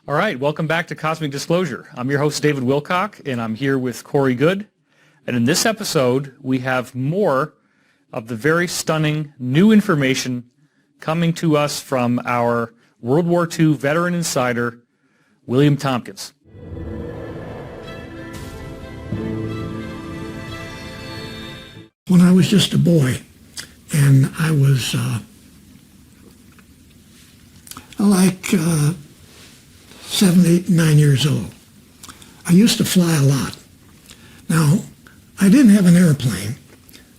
All right, welcome back to Cosmic Disclosure. I'm your host, David Wilcock, and I'm here with Corey Good. And in this episode, we have more of the very stunning new information coming to us from our World War II veteran insider, William Tompkins. When I was just a boy, and I was like 7, 8, 9 years old, I used to fly a lot. Now, I didn't have an airplane.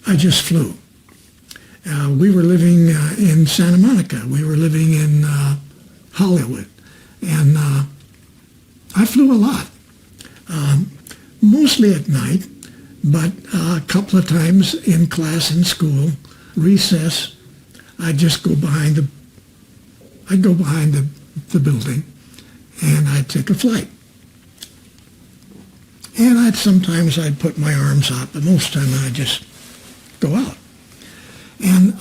I just flew. We were living in Santa Monica. We were living in Hollywood. And I flew a lot, mostly at night, but a couple of times in class in school, recess, I'd just go behind the building, and I'd take a flight. And sometimes I'd put my arms out, but most of the time I'd just go out. And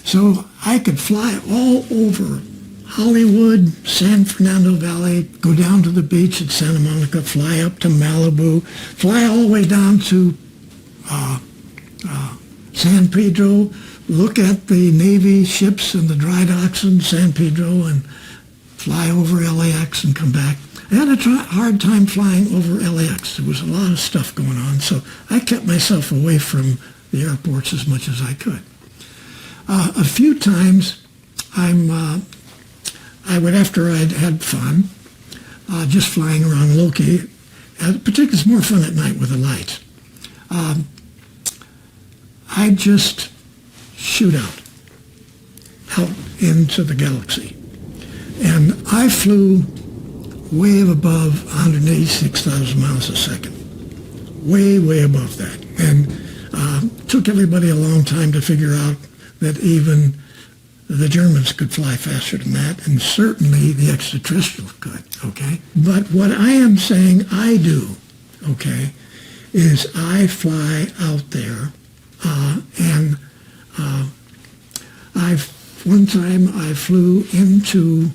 so I could fly all over Hollywood, San Fernando Valley, go down to the beach at Santa Monica, fly up to Malibu, fly all the way down to San Pedro, look at the Navy ships and the dry docks in San Pedro, and fly over LAX and come back. I had a hard time flying over LAX. There was a lot of stuff going on, so I kept myself away from the airports as much as I could. A few times, I would, after I'd had fun, just flying around Loki, particularly it's more fun at night with the lights, I'd just shoot out into the galaxy. And I flew way above 186,000 miles a second, way, way above that. And took everybody a long time to figure out that even the Germans could fly faster than that, and certainly the extraterrestrials could, okay? But what I am saying I do, okay, is I fly out there, and one time I flew into,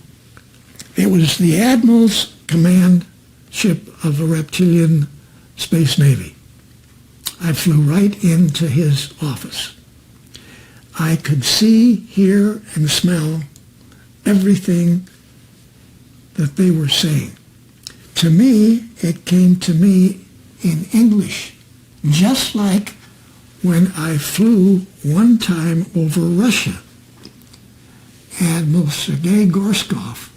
it was the Admiral's command ship of a reptilian space navy. I flew right into his office. I could see, hear, and smell everything that they were saying. To me, it came to me in English, just like when I flew one time over Russia. Admiral Sergei Gorskov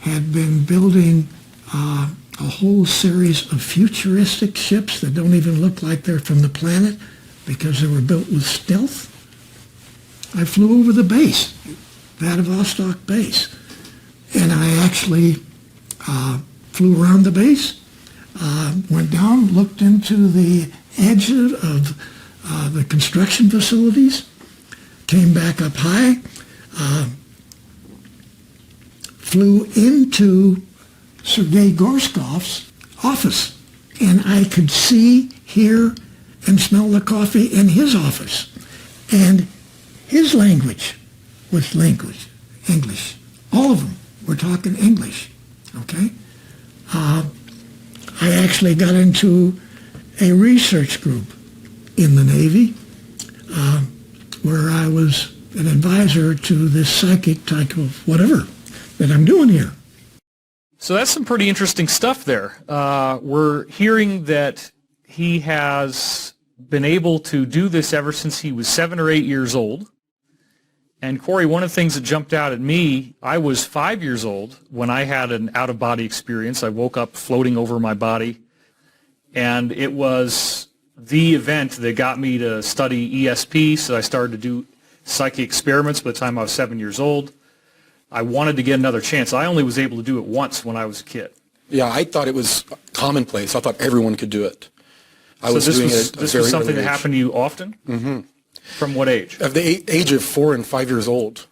had been building a whole series of futuristic ships that don't even look like they're from the planet because they were built with stealth. I flew over the base, Vladivostok base, and I actually flew around the base, went down, looked into the edge of the construction facilities, came back up high, flew into Sergei Gorskov's office, and I could see, hear, and smell the coffee in his office. And his language was English. All of them were talking English, okay? I actually got into a research group in the Navy where I was an advisor to this psychic type of whatever that I'm doing here. So that's some pretty interesting stuff there. We're hearing that he has been able to do this ever since he was 7 or 8 years old. And Corey, one of the things that jumped out at me, I was 5 years old when I had an out-of-body experience. I woke up floating over my body, and it was the event that got me to study ESP, so I started to do psychic experiments by the time I was 7 years old. I wanted to get another chance. I only was able to do it once when I was a kid. Yeah, I thought it was commonplace. I thought everyone could do it. This was something that happened to you often? Mm-hmm. From what age? At the age of 4 and 5 years old,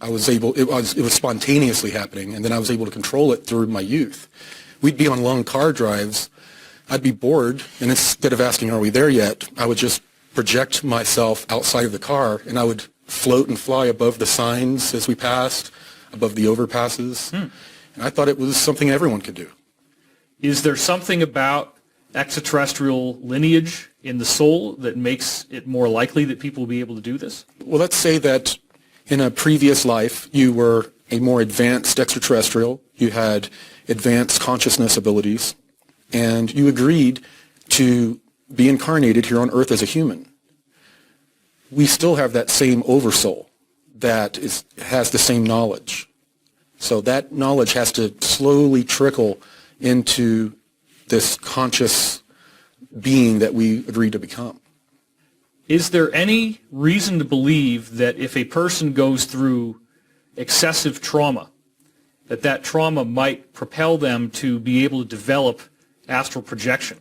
I was able. It was spontaneously happening, and then I was able to control it through my youth. We'd be on long car drives. I'd be bored, and instead of asking, "Are we there yet?" I would just project myself outside of the car, and I would float and fly above the signs as we passed, above the overpasses. And I thought it was something everyone could do. Is there something about extraterrestrial lineage in the soul that makes it more likely that people will be able to do this? Well, let's say that in a previous life you were a more advanced extraterrestrial, you had advanced consciousness abilities, and you agreed to be incarnated here on Earth as a human. We still have that same oversoul that has the same knowledge. So that knowledge has to slowly trickle into this conscious being that we agreed to become. Is there any reason to believe that if a person goes through excessive trauma, that trauma might propel them to be able to develop astral projection?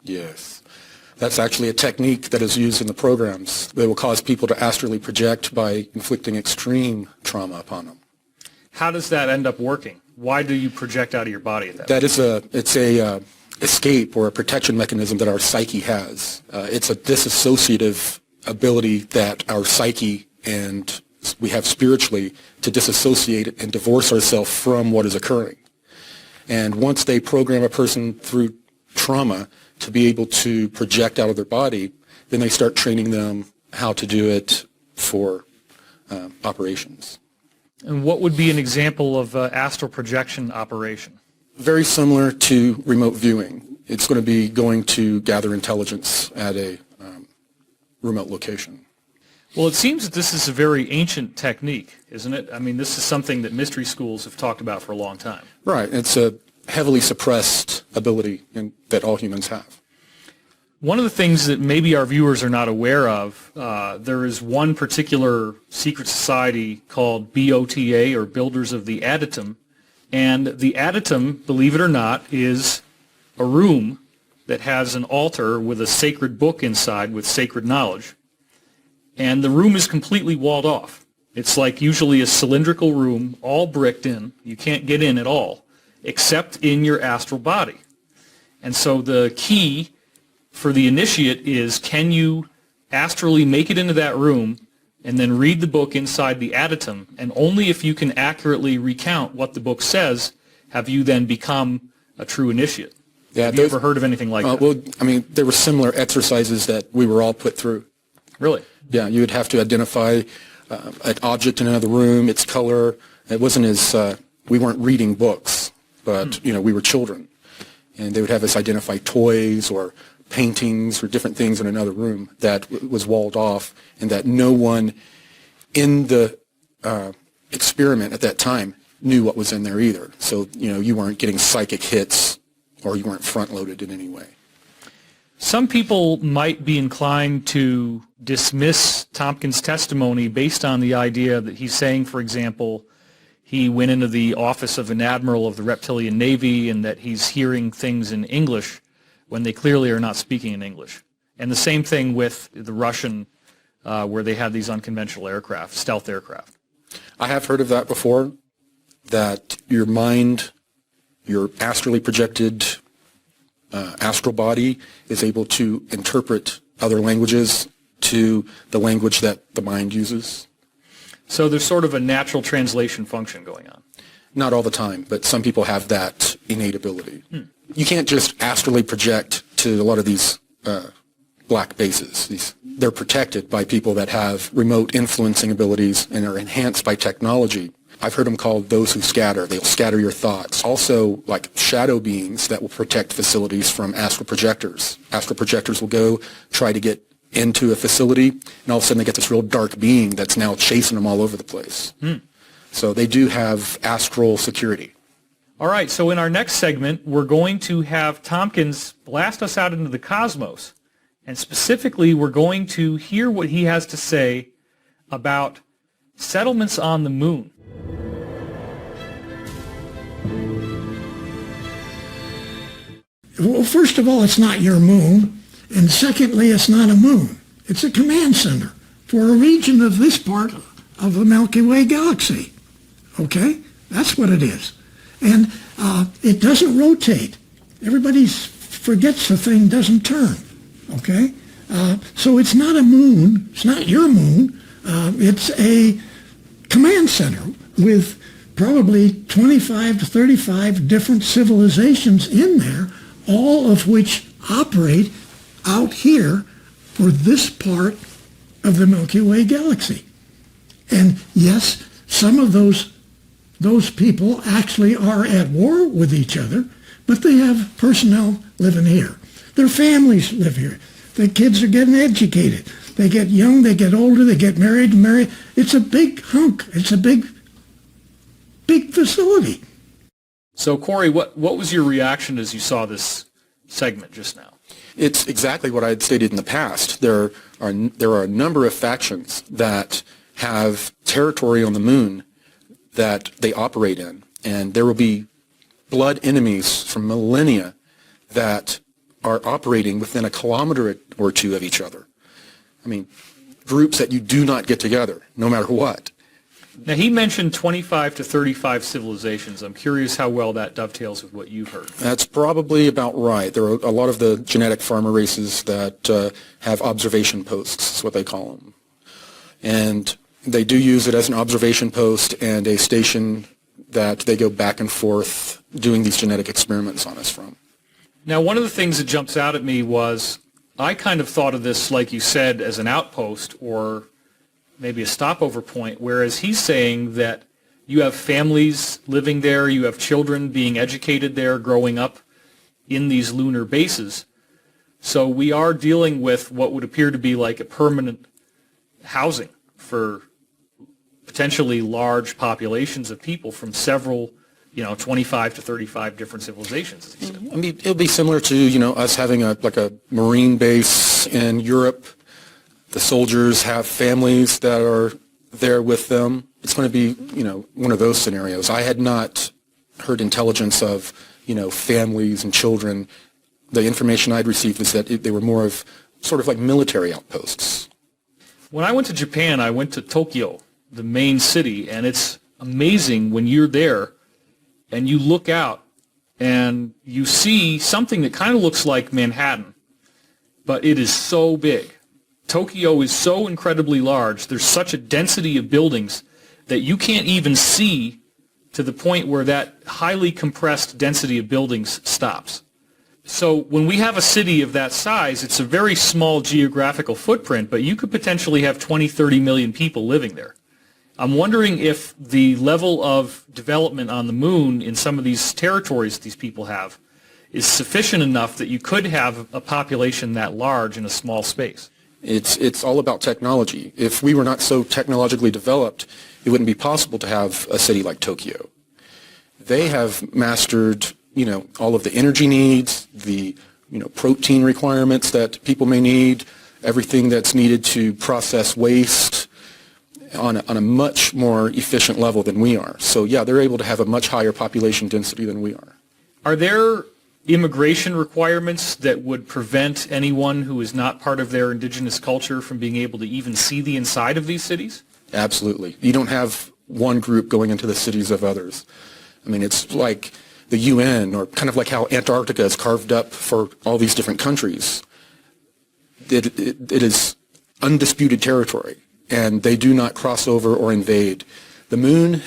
Yes. That's actually a technique that is used in the programs. They will cause people to astrally project by inflicting extreme trauma upon them. How does that end up working? Why do you project out of your body at that? It's a escape or a protection mechanism that our psyche has. It's a disassociative ability that our psyche and we have spiritually to disassociate and divorce ourselves from what is occurring. And once they program a person through trauma to be able to project out of their body, then they start training them how to do it for operations. And what would be an example of astral projection operation? Very similar to remote viewing. It's going to be going to gather intelligence at a remote location. Well, it seems that this is a very ancient technique, isn't it? I mean, this is something that mystery schools have talked about for a long time. Right. It's a heavily suppressed ability that all humans have. One of the things that maybe our viewers are not aware of, there is one particular secret society called BOTA, or Builders of the Adytum, and the Adytum, believe it or not, is a room that has an altar with a sacred book inside with sacred knowledge, and the room is completely walled off. It's like usually a cylindrical room, all bricked in. You can't get in at all, except in your astral body. And so the key for the initiate is, can you astrally make it into that room and then read the book inside the adytum, and only if you can accurately recount what the book says have you then become a true initiate. Yeah, have you ever heard of anything like that? Well, I mean, there were similar exercises that we were all put through. Really? Yeah, you would have to identify an object in another room, its color. It wasn't as, we weren't reading books, but, we were children. And they would have us identify toys or paintings or different things in another room that was walled off, and that no one in the experiment at that time knew what was in there either. So, you weren't getting psychic hits or you weren't front-loaded in any way. Some people might be inclined to dismiss Tompkins' testimony based on the idea that he's saying, for example, he went into the office of an admiral of the Reptilian Navy and that he's hearing things in English when they clearly are not speaking in English. And the same thing with the Russian, where they had these unconventional aircraft, stealth aircraft. I have heard of that before, that your mind, your astrally projected astral body is able to interpret other languages to the language that the mind uses. So there's sort of a natural translation function going on. Not all the time, but some people have that innate ability. You can't just astrally project to a lot of these black bases. They're protected by people that have remote influencing abilities and are enhanced by technology. I've heard them called those who scatter. They'll scatter your thoughts. Also, like shadow beings that will protect facilities from astral projectors. Astral projectors will go try to get into a facility, and all of a sudden they get this real dark being that's now chasing them all over the place. So they do have astral security. All right, so in our next segment, we're going to have Tompkins blast us out into the cosmos. And specifically, we're going to hear what he has to say about settlements on the moon. Well, first of all, it's not your moon. And secondly, it's not a moon. It's a command center for a region of this part of the Milky Way galaxy. Okay? That's what it is. And it doesn't rotate. Everybody forgets the thing doesn't turn. Okay? So it's not a moon. It's not your moon. It's a command center with probably 25 to 35 different civilizations in there, all of which operate out here for this part of the Milky Way galaxy. And yes, some of those people actually are at war with each other, but they have personnel living here. Their families live here. The kids are getting educated. They get young, they get older, they get married. It's a big hunk. It's a big facility. So, Corey, what was your reaction as you saw this segment just now? It's exactly what I had stated in the past. There are a number of factions that have territory on the moon that they operate in, and there will be blood enemies from millennia that are operating within a kilometer or two of each other. I mean, groups that you do not get together, no matter what. Now, he mentioned 25 to 35 civilizations. I'm curious how well that dovetails with what you've heard. That's probably about right. There are a lot of the genetic farmer races that have observation posts, is what they call them. And they do use it as an observation post and a station that they go back and forth doing these genetic experiments on us from. Now, one of the things that jumps out at me was I kind of thought of this, like you said, as an outpost or maybe a stopover point, whereas he's saying that you have families living there, you have children being educated there, growing up in these lunar bases. So we are dealing with what would appear to be like a permanent housing for potentially large populations of people from several, 25 to 35 different civilizations, as he said. I mean, it'll be similar to, us having a Marine base in Europe. The soldiers have families that are there with them. It's going to be, one of those scenarios. I had not heard intelligence of, families and children. The information I'd received was that they were more of sort of like military outposts. When I went to Japan, I went to Tokyo, the main city, and it's amazing when you're there and you look out and you see something that kind of looks like Manhattan, but it is so big. Tokyo is so incredibly large. There's such a density of buildings that you can't even see to the point where that highly compressed density of buildings stops. So when we have a city of that size, it's a very small geographical footprint, but you could potentially have 20, 30 million people living there. I'm wondering if the level of development on the moon in some of these territories these people have is sufficient enough that you could have a population that large in a small space. It's all about technology. If we were not so technologically developed, it wouldn't be possible to have a city like Tokyo. They have mastered, all of the energy needs, the, protein requirements that people may need, everything that's needed to process waste on a much more efficient level than we are. So, yeah, they're able to have a much higher population density than we are. Are there immigration requirements that would prevent anyone who is not part of their indigenous culture from being able to even see the inside of these cities? Absolutely. You don't have one group going into the cities of others. I mean, it's like the UN, or kind of like how Antarctica is carved up for all these different countries. It is undisputed territory, and they do not cross over or invade. The moon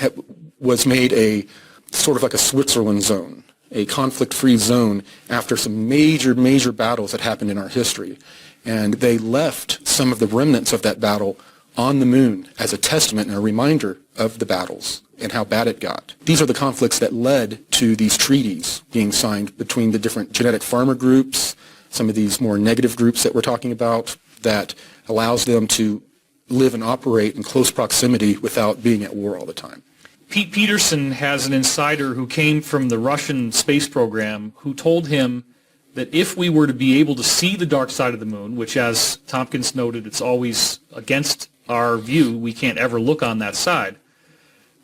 was made a sort of like a Switzerland zone, a conflict-free zone after some major, major battles that happened in our history. And they left some of the remnants of that battle on the moon as a testament and a reminder of the battles and how bad it got. These are the conflicts that led to these treaties being signed between the different genetic farmer groups, some of these more negative groups that we're talking about, that allows them to live and operate in close proximity without being at war all the time. Pete Peterson has an insider who came from the Russian space program who told him that if we were to be able to see the dark side of the moon, which, as Tompkins noted, it's always against our view, we can't ever look on that side,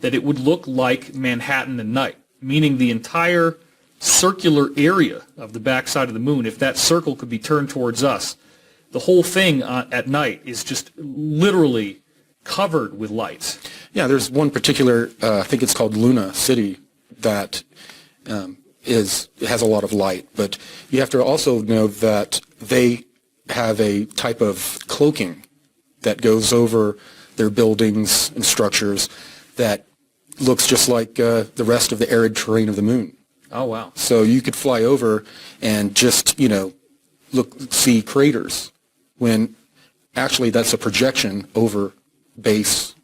that it would look like Manhattan at night, meaning the entire circular area of the backside of the moon, if that circle could be turned towards us, the whole thing at night is just literally covered with lights. Yeah, there's one particular, I think it's called Luna City, that has a lot of light. But you have to also know that they have a type of cloaking that goes over their buildings and structures that looks just like the rest of the arid terrain of the moon. Oh, wow. So you could fly over and just, see craters when actually that's a projection over a base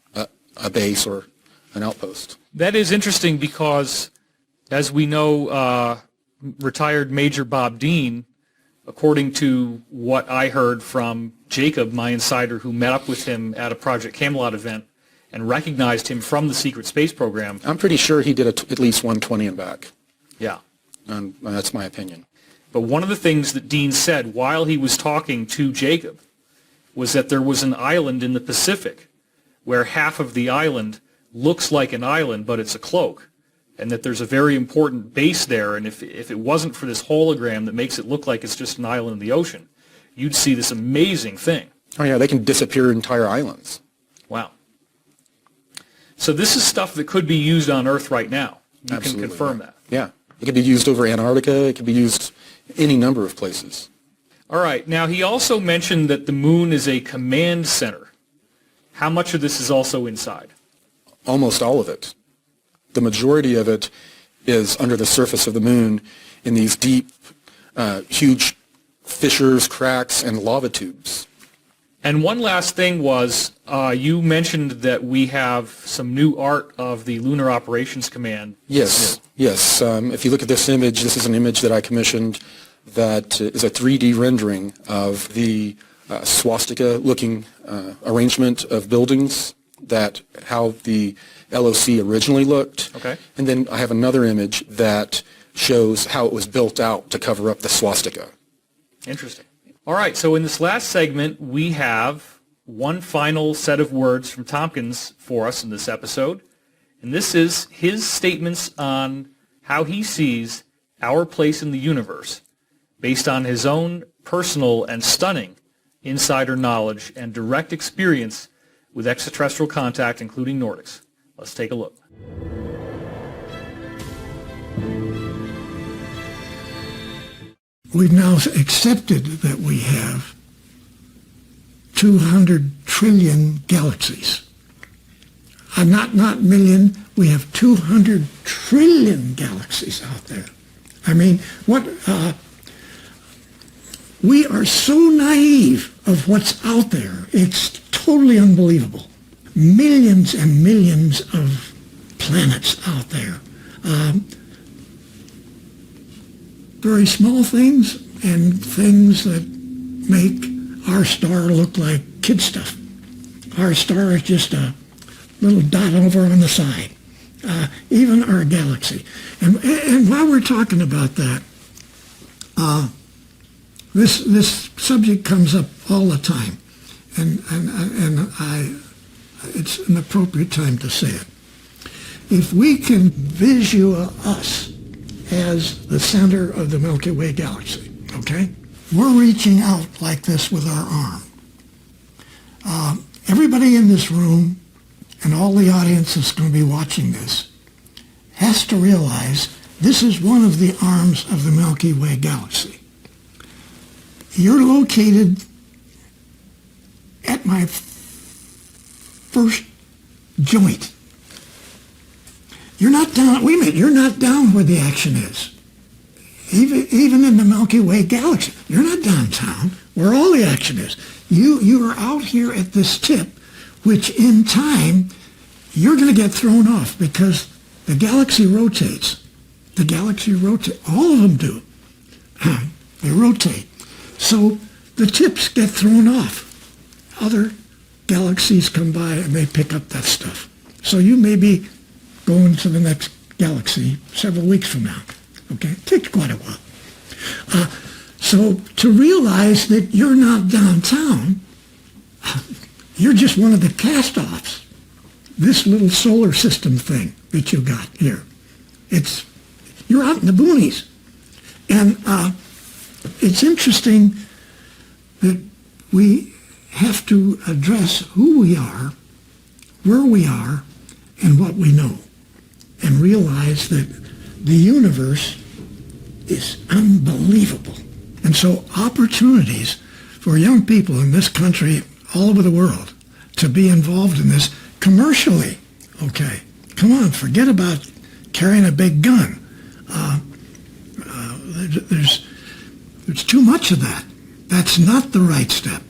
or an outpost. That is interesting because, as we know, retired Major Bob Dean, according to what I heard from Jacob, my insider, who met up with him at a Project Camelot event and recognized him from the secret space program. I'm pretty sure he did at least 120 and back. Yeah. That's my opinion. But one of the things that Dean said while he was talking to Jacob was that there was an island in the Pacific where half of the island looks like an island, but it's a cloak, and that there's a very important base there, and if it wasn't for this hologram that makes it look like it's just an island in the ocean, you'd see this amazing thing. Oh, yeah, they can disappear entire islands. Wow. So this is stuff that could be used on Earth right now. You Absolutely, can confirm that. Yeah. It could be used over Antarctica. It could be used any number of places. All right. Now, he also mentioned that the moon is a command center. How much of this is also inside? Almost all of it. The majority of it is under the surface of the moon in these deep, huge fissures, cracks, and lava tubes. And one last thing was, you mentioned that we have some new art of the Lunar Operations Command. Yes. If you look at this image, this is an image that I commissioned that is a 3D rendering of the swastika-looking arrangement of buildings, that how the LOC originally looked. Okay. And then I have another image that shows how it was built out to cover up the swastika. Interesting. All right, so in this last segment, we have one final set of words from Tompkins for us in this episode, and this is his statements on how he sees our place in the universe based on his own personal and stunning insider knowledge and direct experience with extraterrestrial contact, including Nordics. Let's take a look. We've now accepted that we have 200 trillion galaxies. Not million, we have 200 trillion galaxies out there. I mean, we are so naive of what's out there. It's totally unbelievable. Millions and millions of planets out there. Very small things and things that make our star look like kid stuff. Our star is just a little dot over on the side. Even our galaxy. And while we're talking about that, this subject comes up all the time, and it's an appropriate time to say it. If we can visualize us as the center of the Milky Way galaxy, okay? We're reaching out like this with our arm. Everybody in this room and all the audience that's going to be watching this has to realize this is one of the arms of the Milky Way galaxy. You're located at my first joint. You're not down, wait a minute, you're not down where the action is. Even in the Milky Way galaxy, you're not downtown where all the action is. You are out here at this tip, which in time, you're going to get thrown off because the galaxy rotates. The galaxy rotates. All of them do. They rotate. So the tips get thrown off. Other galaxies come by and they pick up that stuff. So you may be going to the next galaxy several weeks from now. Okay? It takes quite a while. So to realize that you're not downtown, you're just one of the cast-offs. This little solar system thing that you got here. You're out in the boonies. And it's interesting that we have to address who we are, where we are, and what we know. And realize that the universe is unbelievable. And so opportunities for young people in this country, all over the world, to be involved in this commercially, okay, come on, forget about carrying a big gun. There's too much of that. That's not the right step.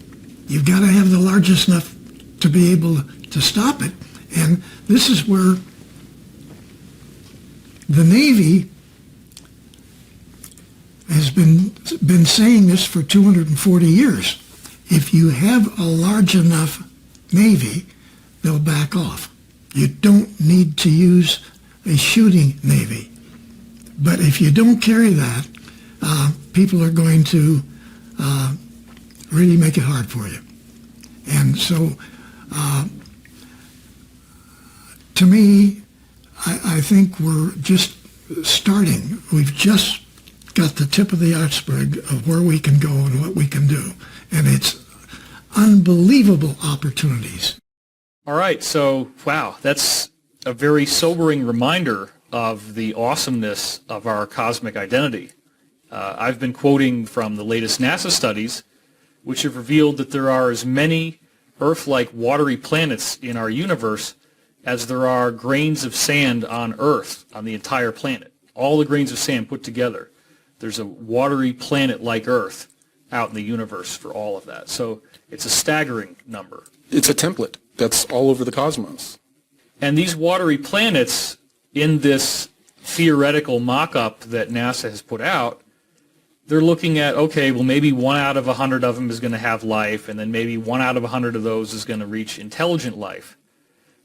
You've got to have the largest enough to be able to stop it. And this is where the Navy has been saying this for 240 years. If you have a large enough Navy, they'll back off. You don't need to use a shooting Navy. But if you don't carry that, people are going to really make it hard for you. And so, to me, I think we're just starting. We've just got the tip of the iceberg of where we can go and what we can do. And it's unbelievable opportunities. All right, so, wow, that's a very sobering reminder of the awesomeness of our cosmic identity. I've been quoting from the latest NASA studies, which have revealed that there are as many Earth-like watery planets in our universe as there are grains of sand on Earth, on the entire planet. All the grains of sand put together. There's a watery planet like Earth out in the universe for all of that. So it's a staggering number. It's a template that's all over the cosmos. And these watery planets, in this theoretical mock-up that NASA has put out, they're looking at, okay, well, maybe 1 out of 100 of them is going to have life, and then maybe 1 out of 100 of those is going to reach intelligent life.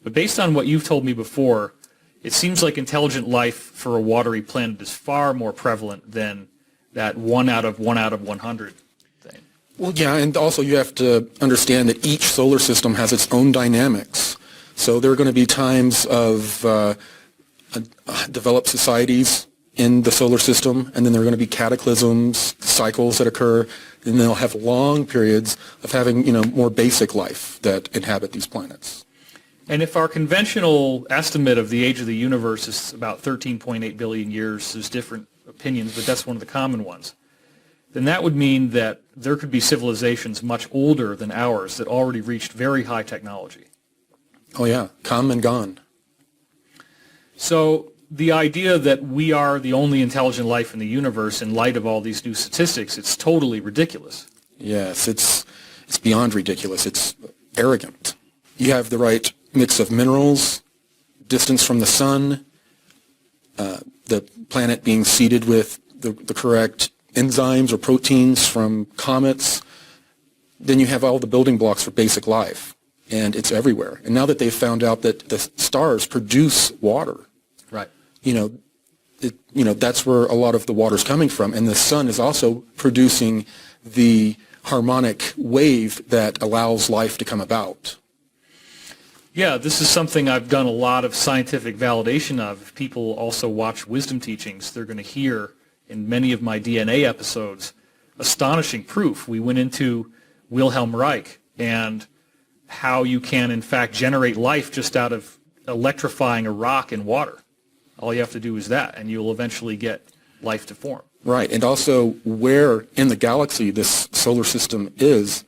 But based on what you've told me before, it seems like intelligent life for a watery planet is far more prevalent than that 1 out of 100 thing. Well, yeah, and also you have to understand that each solar system has its own dynamics. So there are going to be times of developed societies in the solar system, and then there are going to be cataclysms, cycles that occur, and they'll have long periods of having, more basic life that inhabit these planets. And if our conventional estimate of the age of the universe is about 13.8 billion years, there's different opinions, but that's one of the common ones, then that would mean that there could be civilizations much older than ours that already reached very high technology. Oh yeah, come and gone. So the idea that we are the only intelligent life in the universe in light of all these new statistics, it's totally ridiculous. Yes, it's beyond ridiculous. It's arrogant. You have the right mix of minerals, distance from the sun, the planet being seeded with the correct enzymes or proteins from comets. Then you have all the building blocks for basic life, and it's everywhere. And now that they've found out that the stars produce water, right? That's where a lot of the water's coming from, and the sun is also producing the harmonic wave that allows life to come about. Yeah, this is something I've done a lot of scientific validation of. If people also watch wisdom teachings, they're going to hear in many of my DNA episodes astonishing proof. We went into Wilhelm Reich and how you can, in fact, generate life just out of electrifying a rock in water. All you have to do is that, and you'll eventually get life to form. Right, and also where in the galaxy this solar system is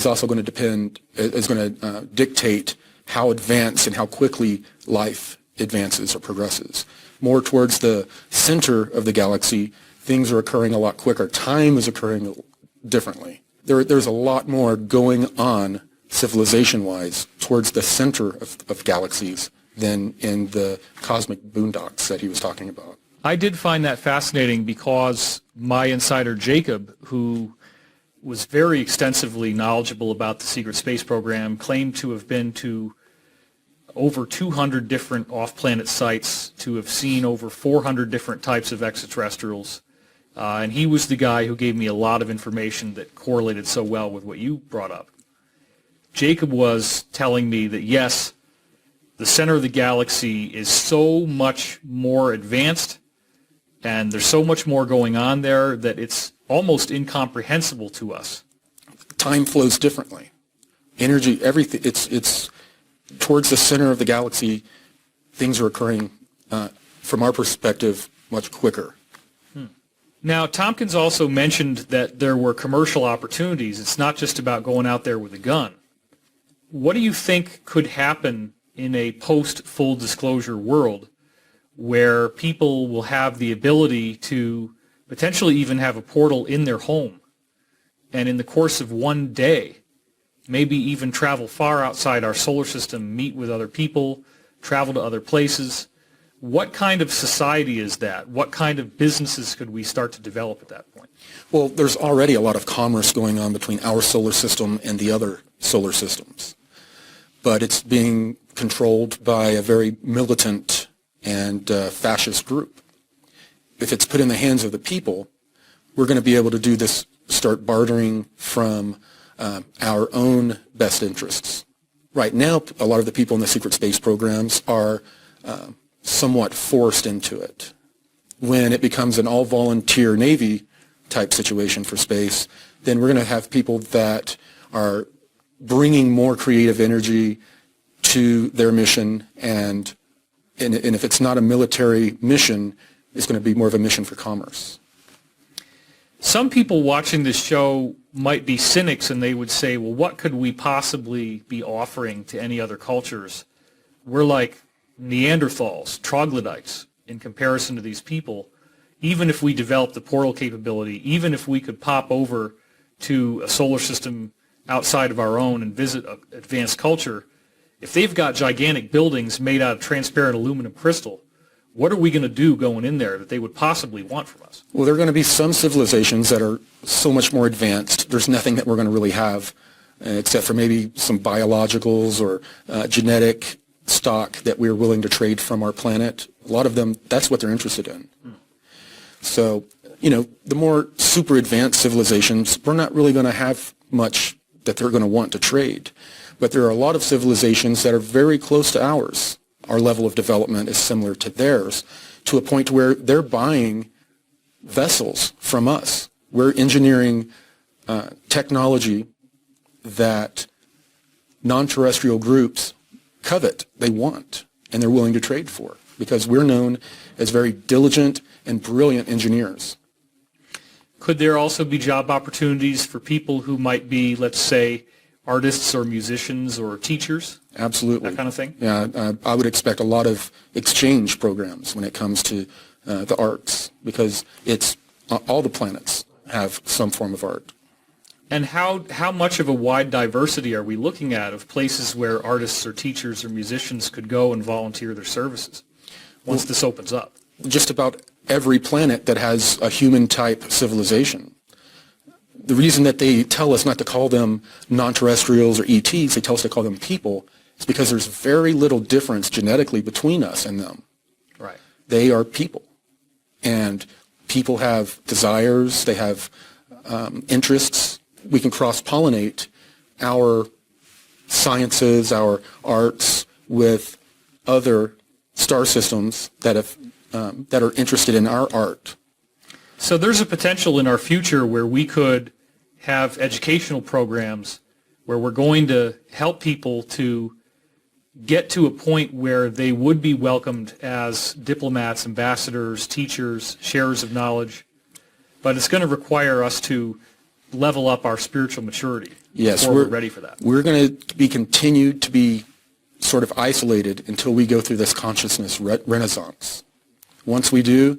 also going to dictate how advanced and how quickly life advances or progresses. More towards the center of the galaxy, things are occurring a lot quicker. Time is occurring differently. There's a lot more going on civilization-wise towards the center of galaxies than in the cosmic boondocks that he was talking about. I did find that fascinating because my insider Jacob, who was very extensively knowledgeable about the secret space program, claimed to have been to over 200 different off-planet sites, to have seen over 400 different types of extraterrestrials. And he was the guy who gave me a lot of information that correlated so well with what you brought up. Jacob was telling me that, yes, the center of the galaxy is so much more advanced, and there's so much more going on there that it's almost incomprehensible to us. Time flows differently. Energy, everything, it's towards the center of the galaxy, things are occurring, from our perspective, much quicker. Now, Tompkins also mentioned that there were commercial opportunities. It's not just about going out there with a gun. What do you think could happen in a post-full disclosure world where people will have the ability to potentially even have a portal in their home, and in the course of one day, maybe even travel far outside our solar system, meet with other people, travel to other places. What kind of society is that? What kind of businesses could we start to develop at that point? Well, there's already a lot of commerce going on between our solar system and the other solar systems, but it's being controlled by a very militant and fascist group. If it's put in the hands of the people, we're going to be able to do this, start bartering from our own best interests. Right now, a lot of the people in the secret space programs are somewhat forced into it. When it becomes an all-volunteer Navy type situation for space, then we're going to have people that are bringing more creative energy to their mission, and if it's not a military mission, it's going to be more of a mission for commerce. Some people watching this show might be cynics, and they would say, well, what could we possibly be offering to any other cultures? We're like Neanderthals, troglodytes, in comparison to these people. Even if we developed the portal capability, even if we could pop over to a solar system outside of our own and visit an advanced culture, if they've got gigantic buildings made out of transparent aluminum crystal, what are we going to do going in there that they would possibly want from us? Well, there are going to be some civilizations that are so much more advanced, there's nothing that we're going to really have except for maybe some biologicals or genetic stock that we're willing to trade from our planet. A lot of them, that's what they're interested in. So, the more super advanced civilizations, we're not really going to have much that they're going to want to trade. But there are a lot of civilizations that are very close to ours. Our level of development is similar to theirs, to a point where they're buying vessels from us. We're engineering technology that non-terrestrial groups covet, they want, and they're willing to trade for, because we're known as very diligent and brilliant engineers. Could there also be job opportunities for people who might be, let's say, artists or musicians or teachers? Absolutely. That kind of thing? Yeah, I would expect a lot of exchange programs when it comes to the arts, because it's all the planets have some form of art. And how much of a wide diversity are we looking at of places where artists or teachers or musicians could go and volunteer their services once this opens up? Just about every planet that has a human-type civilization. The reason that they tell us not to call them non-terrestrials or ETs, they tell us to call them people, is because there's very little difference genetically between us and them. Right. They are people. And people have desires, they have interests. We can cross-pollinate our sciences, our arts with other star systems that are interested in our art. So there's a potential in our future where we could have educational programs where we're going to help people to get to a point where they would be welcomed as diplomats, ambassadors, teachers, sharers of knowledge, but it's going to require us to level up our spiritual maturity before we're ready for that. We're going to be continued to be sort of isolated until we go through this consciousness renaissance. Once we do,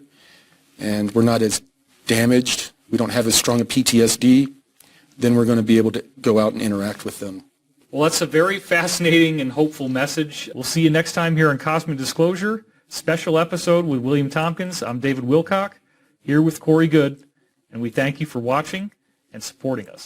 and we're not as damaged, we don't have as strong a PTSD, then we're going to be able to go out and interact with them. Well, that's a very fascinating and hopeful message. We'll see you next time here on Cosmic Disclosure, special episode with William Tomkins. I'm David Wilcock, here with Corey Good, and we thank you for watching and supporting us.